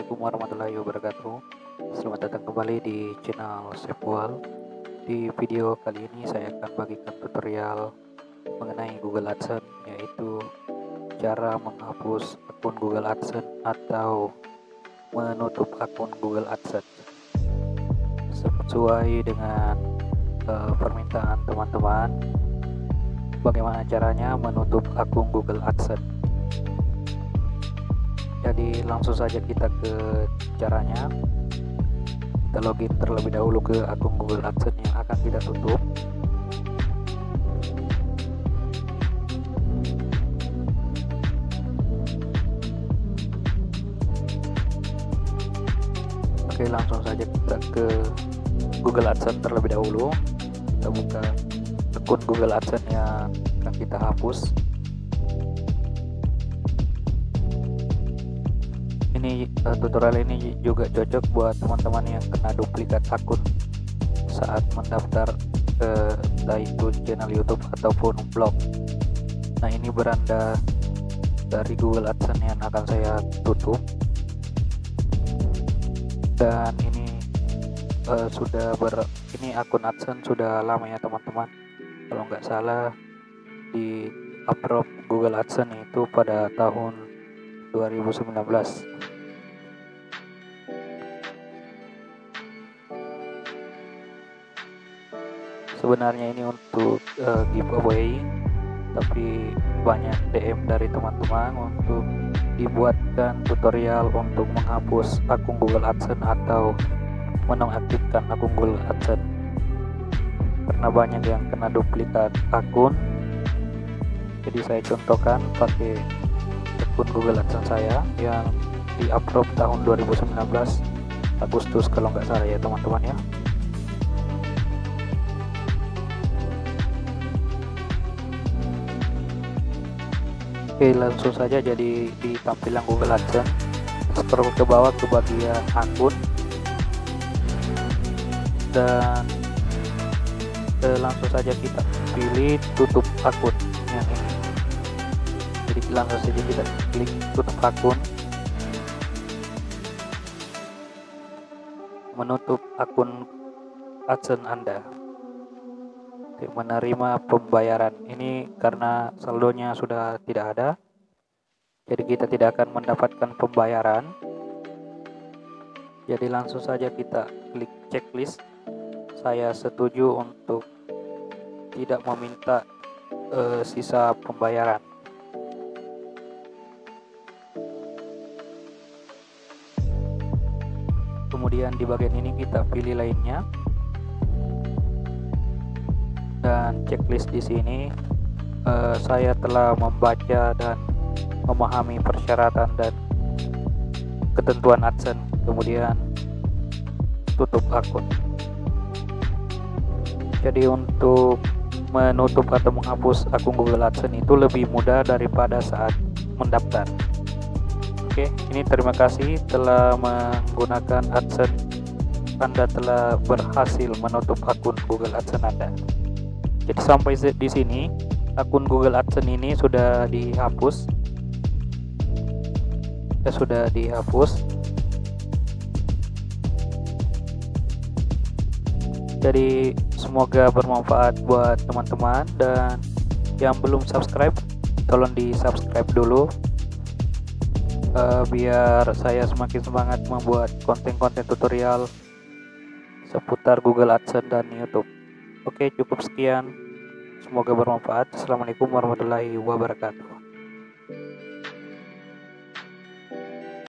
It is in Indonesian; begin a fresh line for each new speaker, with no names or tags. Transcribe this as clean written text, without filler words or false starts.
Assalamualaikum warahmatullahi wabarakatuh. Selamat datang kembali di channel Sepwal. Di video kali ini saya akan bagikan tutorial mengenai Google AdSense, yaitu cara menghapus akun Google AdSense atau menutup akun Google AdSense. Sesuai dengan permintaan teman-teman, bagaimana caranya menutup akun Google AdSense. Jadi langsung saja kita ke caranya. Kita login terlebih dahulu ke akun Google AdSense yang akan kita tutup. Oke, langsung saja kita ke Google AdSense terlebih dahulu. Kita buka akun Google AdSense yang akan kita hapus. Ini tutorial ini juga cocok buat teman-teman yang kena duplikat akun saat mendaftar ke entah itu channel YouTube ataupun blog. Nah, ini beranda dari Google AdSense yang akan saya tutup, dan ini ini akun AdSense sudah lama ya teman-teman. Kalau nggak salah di approve Google AdSense itu pada tahun 2019. Sebenarnya ini untuk giveaway, tapi banyak DM dari teman-teman untuk dibuatkan tutorial untuk menghapus akun Google AdSense atau menonaktifkan akun Google AdSense, karena banyak yang kena duplikat akun. Jadi saya contohkan pakai akun Google AdSense saya yang di-approve tahun 2019 Agustus kalau nggak salah ya teman-teman ya. Oke, langsung saja. Jadi di tampilan Google AdSense, scroll ke bawah ke bagian akun, dan langsung saja kita pilih tutup akun yang ini. Jadi langsung saja kita klik tutup akun, menutup akun AdSense Anda. Menerima pembayaran ini karena saldonya sudah tidak ada, jadi kita tidak akan mendapatkan pembayaran. Jadi langsung saja kita klik checklist. Saya setuju untuk tidak meminta sisa pembayaran. Kemudian di bagian ini kita pilih lainnya, dan checklist di sini saya telah membaca dan memahami persyaratan dan ketentuan AdSense. Kemudian tutup akun. Jadi untuk menutup atau menghapus akun Google AdSense itu lebih mudah daripada saat mendaftar. Oke, ini terima kasih telah menggunakan AdSense. Anda telah berhasil menutup akun Google AdSense Anda. Jadi sampai di sini akun Google AdSense ini sudah dihapus. Sudah dihapus. Jadi semoga bermanfaat buat teman-teman, dan yang belum subscribe tolong di subscribe dulu biar saya semakin semangat membuat konten-konten tutorial seputar Google AdSense dan YouTube. Oke, cukup sekian. Semoga bermanfaat. Assalamualaikum warahmatullahi wabarakatuh.